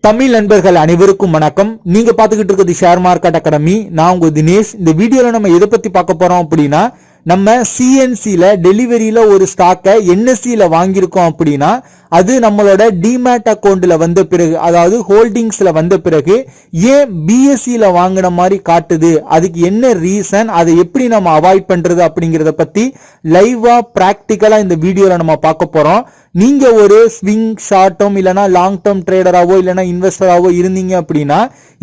தமிழ் நண்பர்கள் அனைவருக்கும் வணக்கம். நீங்க பாத்துக்கிட்டு இருக்கிறது ஷேர் மார்க்கெட் அகாடமி. நான் உங்க தினேஷ். இந்த வீடியோல நம்ம எதை பத்தி பார்க்க போறோம் அப்படின்னா, நம்ம சிஎன்சில டெலிவரியில ஒரு ஸ்டாக்கை என்எஸ்சில வாங்கியிருக்கோம் அப்படின்னா அது நம்மளோட டிமேட் அக்கௌண்ட்ல வந்த பிறகு, அதாவது ஹோல்டிங்ஸ்ல வந்த பிறகு ஏன் பிஎஸ்சில வாங்கின மாதிரி காட்டுது, அதுக்கு என்ன ரீசன், அதை எப்படி நம்ம அவாய்ட் பண்றது அப்படிங்கறத பத்தி லைவா பிராக்டிக்கலா இந்த வீடியோல நம்ம பார்க்க போறோம். நீங்க ஒரு ஸ்விங் ஷார்ட் டேர்ம் இல்லனா லாங் டேர்ம் ட்ரேடராவோ இல்லனா இன்வெஸ்டராவோ இருந்தீங்க அப்படின்னா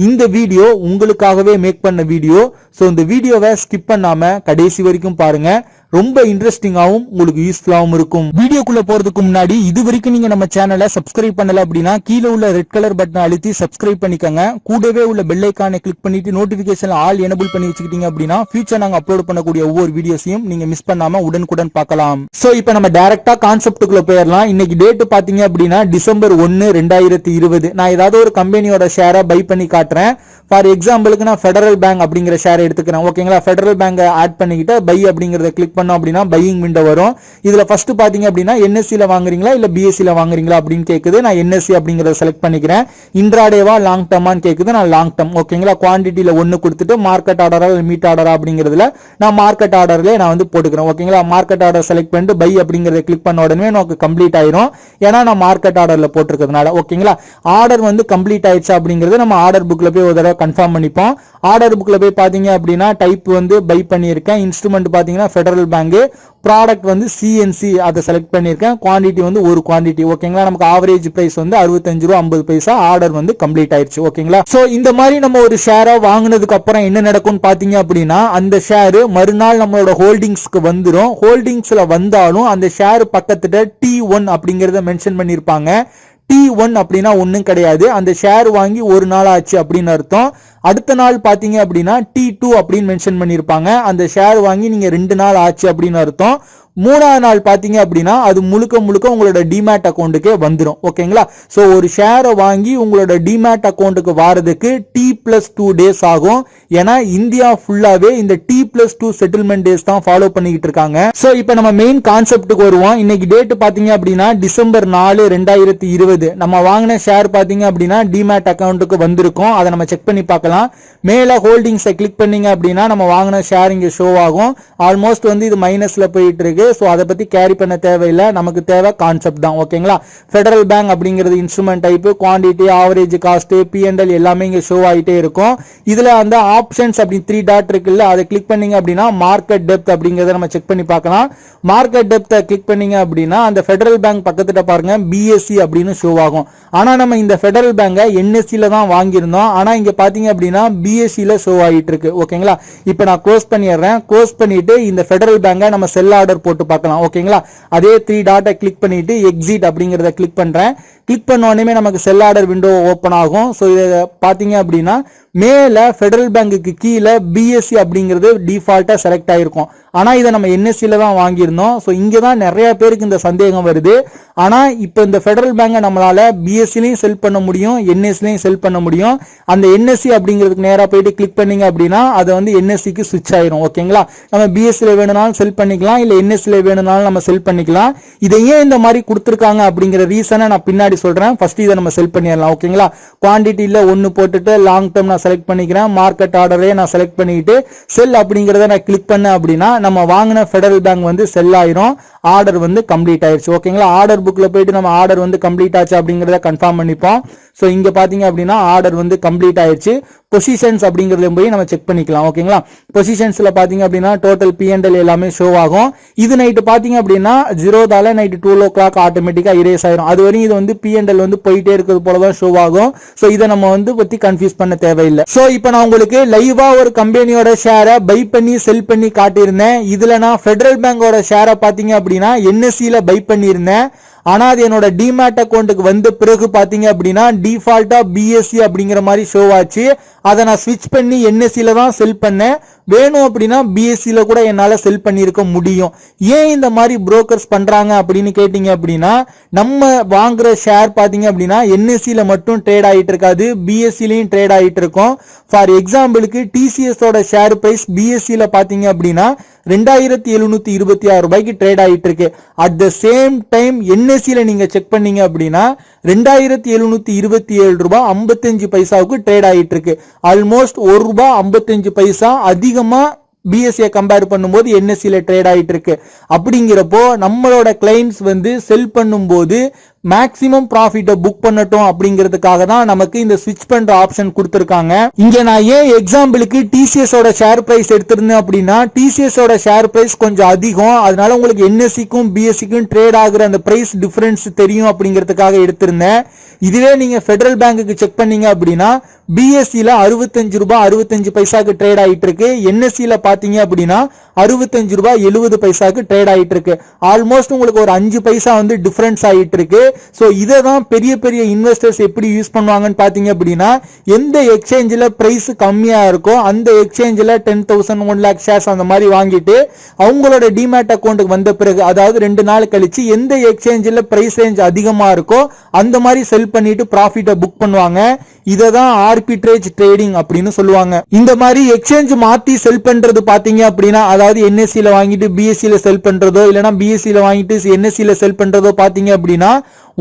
இந்த வீடியோ உங்களுக்காகவே மேக் பண்ண வீடியோ. சோ இந்த வீடியோவை ஸ்கிப் பண்ணாம கடைசி வரைக்கும் பாருங்க. ரொம்ப இன்ட்ரெஸ்டிங்காவும் உங்களுக்கு யூஸ்ஃபுல்லாவும் இருக்கும். வீடியோக்குள்ள போறதுக்கு முன்னாடி இது வரைக்கும் நீங்க நம்ம சேனலை சப்ஸ்கிரைப் பண்ணல அப்படின்னா கீழே உள்ள ரெட் கலர் பட்டனை அழுத்தி சப்ஸ்கிரைப் பண்ணிக்கோங்க. கூடவே உள்ள பெல் ஐகானை கிளிக் பண்ணிட்டு நோட்டிபிகேஷன் ஆல் எனேபிள் பண்ணி வச்சுக்கிட்டீங்க அப்படின்னா ஃபியூச்சர் நாங்க அப்லோட் பண்ணக்கூடிய ஒவ்வொரு வீடியோஸையும் நீங்க மிஸ் பண்ணாம உடனுக்குடன் பார்க்கலாம். சோ இப்போ நம்ம டைரக்டா கான்செப்டுக்குள்ள போயிடலாம். இன்னைக்கு டேட் பாத்தீங்க அப்படின்னா டிசம்பர் 1, 2020. நான் ஏதாவது ஒரு கம்பெனியோட ஷேரை பை பண்ணி காட்டுறேன். ஃபார் எக்ஸாம்பிளுக்கு நான் ஃபெடரல் பேங்க் அப்படிங்கிற ஷேர் எடுத்துக்கிறேன். ஓகேங்களா, ஃபெடரல் பேங்க் ஆட் பண்ணிக்கிட்டு பை அப்படிங்கறத கிளிக் பண்ணோம் அப்படின்னா பையிங் விண்டோ வரும். இதுல ஃபர்ஸ்ட் பாத்தீங்க அப்படின்னா என்எஸ்சில வாங்குறீங்களா இல்ல பிஎஸ்சில வாங்குறீங்களா அப்படின்னு கேக்குது. நான் என்எஸ்சி அப்படிங்கறத செலக்ட் பண்ணிக்கிறேன். இன்ட்ராடேவா லாங் டர்மான்னு கேக்குது. நான் லாங் டர்ம். ஓகேங்களா, குவான்டிட்டியில 1 கொடுத்துட்டு மார்க்கெட் ஆர்டரா இல்ல மீட் ஆர்டரா அப்படிங்கிறதுல நான் மார்க்கெட் ஆர்டர்ல நான் வந்து போட்டுக்கிறேன். ஓகேங்களா, மார்க்கெட் ஆர்டர் செலக்ட் பண்ணிட்டு பை அப்படிங்கறத கிளிக் பண்ண உடனே நமக்கு கம்ப்ளீட் ஆயிரும். ஏன்னா நான் மார்க்கெட் ஆர்டர்ல போட்டிருக்கிறதுனால. ஓகேங்களா, ஆர்டர் வந்து கம்ப்ளீட் ஆயிடுச்சு அப்படிங்கறது நம்ம ஆர்டர் புக்ல போய் ஒரு தடவை கன்ஃபார்ம் பண்ணிப்போம். ஆர்டர் புக்ல போய் பாத்தீங்க அப்படின்னா டைப் வந்து பை பண்ணியிருக்கேன். இன்ஸ்ட்ருமெண்ட் பாத்தீங்கன்னா ஃபெடரல் பேங்க், ப்ராடக்ட் வந்து சிஎன்சி அதை செலக்ட் பண்ணியிருக்கேன். குவான்டிட்டி வந்து ஒரு குவான்டிட்டி. ஓகேங்களா, நமக்கு ஆவரேஜ் பிரைஸ் வந்து 65 ரூபா 50 பைசா. ஆர்டர் வந்து கம்ப்ளீட் ஆயிடுச்சு. ஓகேங்களா, சோ இந்த மாதிரி நம்ம ஒரு ஷேரை வாங்கினதுக்கு அப்புறம் என்ன நடக்கும்னு பாத்தீங்க அப்படின்னா அந்த ஷேர் மறுநாள் நம்மளோட ஹோல்டிங்ஸ்க்கு வந்துடும். ஹோல்டிங்ஸ்ல வந்தாலும் அந்த ஷேர் பக்கத்துல T1 அப்படிங்கறத மென்ஷன் பண்ணிருப்பாங்க. T1 அப்படின்னா ஒண்ணும் கிடையாது, அந்த ஷேர் வாங்கி ஒரு நாள் ஆச்சு அப்படின்னு அர்த்தம். அடுத்த நாள் பாத்தீங்க அப்படின்னா T2 அப்படின்னு மென்ஷன் பண்ணிருப்பாங்க. அந்த ஷேர் வாங்கி நீங்க 2 நாள் ஆச்சு அப்படின்னு அர்த்தம். மூணாவது நாள் பாத்தீங்க அப்படின்னா அது முழுக்க முழுக்க உங்களோட டிமேட் அக்கௌண்ட்டுக்கே வந்துடும். ஓகேங்களா, சோ ஒரு ஷேரை வாங்கி உங்களோட டிமேட் அக்கௌண்ட்டுக்கு வாரதுக்கு T+2 டேஸ் ஆகும். ஏன்னா இந்தியா ஃபுல்லாவே இந்த T+2 செட்டில்மெண்ட் டேஸ் தான் ஃபாலோ பண்ணிக்கிட்டு இருக்காங்க. சோ இப்போ நம்ம மெயின் கான்செப்ட்டுக்கு வருவோம். இன்னைக்கு டேட் பாத்தீங்க அப்படின்னா டிசம்பர் 4, 2020. நம்ம வாங்கின ஷேர் பாத்தீங்க அப்படின்னா டிமேட் அக்கௌண்ட்டுக்கு வந்திருக்கும். அதை நம்ம செக் பண்ணி பார்க்கலாம். மேல ஹோல்டிங்ஸை கிளிக் பண்ணீங்க அப்படின்னா நம்ம வாங்கின ஷேர் இங்க ஷோ ஆகும். ஆல்மோஸ்ட் வந்து இது மைனஸ்ல போயிட்டு இருக்கு. சோ அதை பத்தி கேரி பண்ண தேவையில்லை, நமக்கு தேவை கான்செப்ட் தான். ஓகேங்களா, ஃபெடரல் பேங்க் அப்படிங்கிறது instrument type, quantity, average cost, P&L எல்லாமே இங்க ஷோ ஆயிட்டே இருக்கும். இதுல அந்த ஆப்ஷன்ஸ் அப்படி 3 டாட் இருக்குல்ல, அதை கிளிக் பண்ணீங்க அப்படின்னா மார்க்கெட் டெப்த் அப்படிங்கறத நம்ம செக் பண்ணி பார்க்கலாம். மார்க்கெட் டெப்த் கிளிக் பண்ணீங்க அப்படின்னா அந்த ஃபெடரல் பேங்க் பக்கத்துல பாருங்க பிஎஸ்சி அப்படின்னு ஷோ ஆகும். ஆனா நம்ம இந்த ஃபெடரல் பேங்கை என்எஸ்சில தான் வாங்கியிருந்தோம். ஆனா இங்க பாத்தீங்க அப்படின்னா பிஎஸ்சில ஷோ ஆயிட்டு இருக்கு. ஓகேங்களா, இப்போ நான் க்ளோஸ் பண்ணிடுறேன். க்ளோஸ் பண்ணிட்டு இந்த ஃபெடரல் பேங்கை நம்ம செல் ஆர்டர் போட்டு பார்க்கலாம். ஓகேங்களா, அதே 3 டாட்டை கிளிக் பண்ணிட்டு எக்ஸிட் அப்படிங்கறத கிளிக் பண்றேன். கிளிக் பண்ண உடனே நமக்கு செல் ஆர்டர் விண்டோ ஓபன் ஆகும். சோ இத பாத்தீங்க அப்படின்னா மேல ஃபெடரல் பேங்குக்கு கீழே பிஎஸ்சி அப்படிங்கிறது டிஃபால்ட்டா செலக்ட் ஆயிருக்கும். ஆனா இதை நம்ம என்எஸ்சில தான் வாங்கியிருந்தோம். சோ இங்க தான் நிறைய பேருக்கு இந்த சந்தேகம் வருது. ஆனா இப்போ இந்த ஃபெடரல் பேங்கை நம்மளால பிஎஸ்சிலையும் செல் பண்ண முடியும், என்எஸ்சிலையும் செல் பண்ண முடியும். அந்த என்எஸ்சி அப்படிங்கிறதுக்கு நேரா போயிட்டு கிளிக் பண்ணீங்க அப்படின்னா அது வந்து என்எஸ்சிக்கு சுவிட்ச் ஆயிரும். ஓகேங்களா, நம்ம பிஎஸ்சில வேணும்னாலும் செல் பண்ணிக்கலாம், இல்ல என்எஸ்சில வேணும்னாலும் நம்ம செல் பண்ணிக்கலாம். இதை ஏன் இந்த மாதிரி கொடுத்துருக்காங்க அப்படிங்கிற ரீசனை நான் பின்னாடி சொல்றேன். ஃபர்ஸ்ட் இதை நம்ம செல் பண்ணிடலாம். ஓகேங்களா, குவான்டிட்டியில 1 போட்டுட்டு லாங் டேர்ம் நான் செலக்ட் பண்ணிக்கிறேன். மார்க்கெட் ஆர்டரே நான் செலக்ட் பண்ணிட்டு செல் அப்படிங்கறத நான் கிளிக் பண்ணேன் அப்படின்னா நம்ம வாங்கின ஃபெடரல் பேங்க் வந்து செல் ஆயிரும். ஆர்டர் வந்து கம்ப்ளீட் ஆயிருச்சு. ஓகேங்களா, ஆர்டர் புக்ல போயிட்டு நம்ம ஆர்டர் வந்து கம்ப்ளீட் ஆச்சு அப்படிங்கறத கன்ஃபார்ம் பண்ணிப்போம். சோ இங்க பாத்தீங்க அப்படின்னா ஆர்டர் வந்து கம்ப்ளீட் ஆயிருச்சு. பொசிஷன்ஸ் அப்படிங்கறதுல போய் நம்ம செக் பண்ணிக்கலாம். ஓகேங்களா, பொசிஷன்ஸ்ல பாத்தீங்க அப்படின்னா டோட்டல் P&L எல்லாமே ஷோ ஆகும். இது நைட் பாத்தீங்க அப்படின்னா 0 நைட் 12 o'clock ஆட்டோமேட்டிக்கா இரேஸ் ஆயிரும். அது வரையும் இது வந்து P&L வந்து போயிட்டே இருக்கிறது போலதான் ஷோ ஆகும். சோ இதை நம்ம வந்து பத்தி கன்ஃபியூஸ் பண்ண தேவையில்லை. சோ இப்போ நான் உங்களுக்கு லைவா ஒரு கம்பெனியோட ஷேரை பை பண்ணி செல் பண்ணி காட்டியிருந்தேன். இதுல நான் ஃபெடரல் பேங்கோட ஷேரை பாத்தீங்க அப்படின்னா என்எஸ்சில பை பண்ணியிருந்தேன். ஆனா அது என்னோட டிமேட் அக்கௌண்ட்டுக்கு வந்த பிறகு பாத்தீங்க அப்படின்னா டிஃபால்ட்டா பிஎஸ்சி அப்படிங்கிற மாதிரி ஷோ ஆச்சு. அதை நான் ஸ்விட்ச் பண்ணி என்எஸ்சில தான் செல் பண்ணேன். வேணும் அப்படின்னா பிஎஸ்சில கூட என்னால செல் பண்ணிருக்க முடியும். ஏன் இந்த மாதிரி புரோக்கர்ஸ் பண்றாங்க அப்படின்னு கேட்டீங்க அப்படின்னா நம்ம வாங்குற ஷேர் பாத்தீங்க அப்படின்னா என்எஸ்சில மட்டும் ட்ரேட் ஆயிட்டு இருக்காது, பிஎஸ்சிலையும் ட்ரேட் ஆயிட்டு இருக்கும். ஃபார் எக்ஸாம்பிளுக்கு டிசிஎஸ் ஓட ஷேர் பிரைஸ் பிஎஸ்சில பாத்தீங்க அப்படின்னா 2726 ரூபாய்க்கு ட்ரேட் ஆயிட்டு இருக்கு. அட் த சேம் டைம் என்ன என்எஸ்சில நீங்க செக் பண்ணீங்க அப்படின்னா 2727 ரூபாய் 55 பைசாவுக்கு ட்ரேட் ஆயிட்டு இருக்கு. ஆல்மோஸ்ட் ₹1.55 அதிகமா பிஎஸ்சியை கம்பேர் பண்ணும்போது என்எஸ்சில ட்ரேட் ஆயிட்டு இருக்கு. அப்படிங்கிறப்போ நம்மளோட கிளைண்ட்ஸ் வந்து செல் பண்ணும்போது மேக்ஸிமம் ப்ராஃபிட்டை புக் பண்ணட்டும் அப்படிங்கிறதுக்காக தான் நமக்கு இந்த ஸ்விட்ச் பண்ற ஆப்ஷன் கொடுத்திருக்காங்க. இங்க நான் ஏன் எக்ஸாம்பிளுக்கு டிசிஎஸ் ஓட ஷேர் பிரைஸ் எடுத்திருந்தேன் அப்படின்னா டிசிஎஸ் ஓட ஷேர் பிரைஸ் கொஞ்சம் அதிகம், அதனால உங்களுக்கு என்எஸ்சிக்கும் பிஎஸ்சிக்கும் ட்ரேட் ஆகுற அந்த பிரைஸ் டிஃபரன்ஸ் தெரியும் அப்படிங்கிறதுக்காக எடுத்திருந்தேன். இதுவே நீங்க ஃபெடரல் பேங்குக்கு செக் பண்ணீங்க அப்படின்னா பிஎஸ்சில ₹65.65 ட்ரேட் ஆயிட்டு இருக்கு. என்எஸ்சில பாத்தீங்க அப்படின்னா ₹65.70 ட்ரேட் ஆயிட்டு இருக்கு. ஆல்மோஸ்ட் உங்களுக்கு ஒரு 5 பைசா வந்து டிஃபரன்ஸ் ஆயிட்டு இருக்கு. சோ இதை தான் பெரிய பெரிய இன்வெஸ்டர்ஸ் எப்படி யூஸ் பண்ணுவாங்கன்னு பாத்தீங்க அப்படின்னா எந்த எக்ஸ்சேஞ்சில் பிரைஸ் கம்மியா இருக்கோ அந்த எக்ஸ்சேஞ்சில் 10,000 1 lakh ஷேர்ஸ் அந்த மாதிரி வாங்கிட்டு அவங்களோட டிமேட் அக்கௌண்ட்டுக்கு வந்த பிறகு அதாவது 2 நாள் கழிச்சு எந்த எக்ஸ்சேஞ்சில் பிரைஸ் ரேஞ்ச் அதிகமா இருக்கோ அந்த மாதிரி செல் பண்ணிட்டு ப்ராஃபிட்டை புக் பண்ணுவாங்க. இதை தான் ஆர்பிட்ரேஜ் ட்ரேடிங் அப்படின்னு சொல்லுவாங்க. இந்த மாதிரி எக்ஸ்சேஞ்ச் மாத்தி செல் பண்றது பாத்தீங்க அப்படின்னா அதாவது என்எஸ்சில வாங்கிட்டு பிஎஸ்சில செல் பண்றதோ இல்லனா பிஎஸ்சில வாங்கிட்டு என்எஸ்சில செல் பண்றதோ பாத்தீங்க அப்படின்னா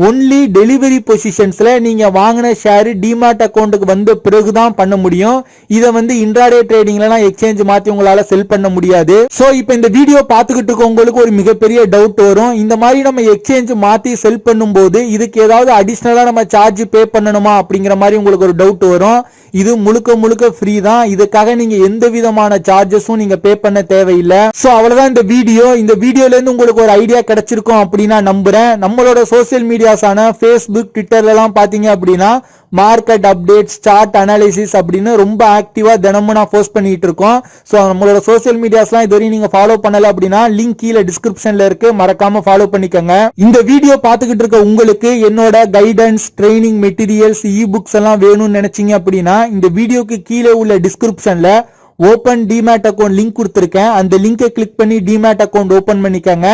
ஒன்லி டெலிவரி பொசிஷன்ஸ்ல நீங்க வாங்கின ஷேர் டிமாட் அக்கௌண்ட்டுக்கு வந்த பிறகுதான் பண்ண முடியும். இதை வந்து இன்ட்ராடே ட்ரேடிங்ல எக்ஸ்சேஞ்ச் மாத்தி உங்களால செல் பண்ண முடியாது. சோ இப்போ இந்த வீடியோ பார்த்துக்கிட்டு இருக்க உங்களுக்கு ஒரு மிகப்பெரிய டவுட் வரும், இந்த மாதிரி நம்ம எக்ஸ்சேஞ்ச் மாத்தி செல் பண்ணும்போது இதுக்கு ஏதாவது அடிஷனலா நம்ம சார்ஜ் பே பண்ணணுமா அப்படிங்கிற மாதிரி உங்களுக்கு ஒரு டவுட் வரும். இது முழுக்க முழுக்க ஃப்ரீ தான். இதுக்காக நீங்க எந்த விதமான சார்ஜஸும் நீங்க பே பண்ண தேவையில்லை. சோ அவ்வளவுதான் இந்த வீடியோ. இந்த வீடியோல இருந்து உங்களுக்கு ஒரு ஐடியா கிடைச்சிருக்கும் அப்படின்னு நான் நம்புறேன். நம்மளோட சோசியல் மீடியாஸான Facebook, ட்விட்டர்ல எல்லாம் பாத்தீங்க அப்படின்னா மார்க்கெட் அப்டேட்ஸ், சார்ட் அனாலிசிஸ் அப்படின்னு ரொம்ப ஆக்டிவா தினமும் நான் போஸ்ட் பண்ணிட்டு இருக்கோம். சோ நம்மளோட சோசியல் மீடியாஸ்லாம் இதுவரையும் நீங்க ஃபாலோ பண்ணல அப்படின்னா லிங்க் கீழே டிஸ்கிரிப்ஷன்ல இருக்கு, மறக்காம ஃபாலோ பண்ணிக்கோங்க. இந்த வீடியோ பார்த்துக்கிட்டு இருக்க உங்களுக்கு என்னோட guidance, training materials, e books எல்லாம் வேணும்னு நினைச்சீங்க அப்படின்னா இந்த வீடியோக்கு கீழே உள்ள டிஸ்கிரிப்ஷன்ல ஓபன் டிமேட் அக்கௌண்ட் லிங்க் கொடுத்திருக்கேன். அந்த லிங்கை கிளிக் பண்ணி டிமேட் அக்கௌண்ட் ஓபன் பண்ணிக்கங்க.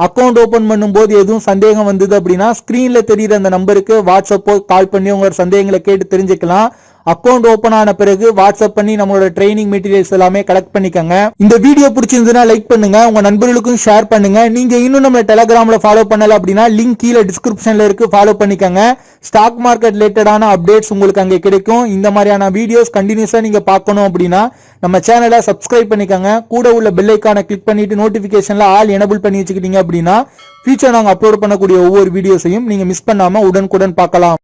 அக்கௌண்ட் ஓபன் பண்ணும்போது எதுவும் சந்தேகம் வந்தது அப்படின்னா ஸ்கிரீன்ல தெரியுற அந்த நம்பருக்கு வாட்ஸ்அப்போ கால் பண்ணி உங்களோட சந்தேகங்களை கேட்டு தெரிஞ்சுக்கலாம். அக்கௌண்ட் ஓபன் ஆன பிறகு வாட்ஸ்அப் பண்ணி நம்மளோட ட்ரைனிங் மெட்டீரியல்ஸ் எல்லாமே கலெக்ட் பண்ணிக்கங்க. இந்த வீடியோ பிடிச்சிருந்ததுன்னா லைக் பண்ணுங்க, உங்க நண்பர்களுக்கும் ஷேர் பண்ணுங்க. நீங்க இன்னும் நம்ம டெலிகிராம்ல ஃபாலோ பண்ணல அப்படின்னா லிங்க் கீழே டிஸ்கிரிப்ஷன்ல இருக்கு, ஃபாலோ பண்ணிக்கங்க. ஸ்டாக் மார்க்கெட் ரிலேட்டடான அப்டேட்ஸ் உங்களுக்கு அங்கே கிடைக்கும். இந்த மாதிரியான வீடியோஸ் கண்டினியூஸா நீங்க பார்க்கணும் அப்படின்னா நம்ம சேனலை சப்ஸ்கிரைப் பண்ணிக்கங்க. கூட உள்ள பெல் ஐகானை கிளிக் பண்ணிட்டு நோட்டிபிகேஷன்ல ஆல் எனபிள் பண்ணி வச்சுக்கிட்டீங்க அப்படின்னா ஃபியூச்சர் நாங்க அப்லோட் பண்ணக்கூடிய ஒவ்வொரு வீடியோஸையும் நீங்க மிஸ் பண்ணாம உடனுக்குடன் பார்க்கலாம்.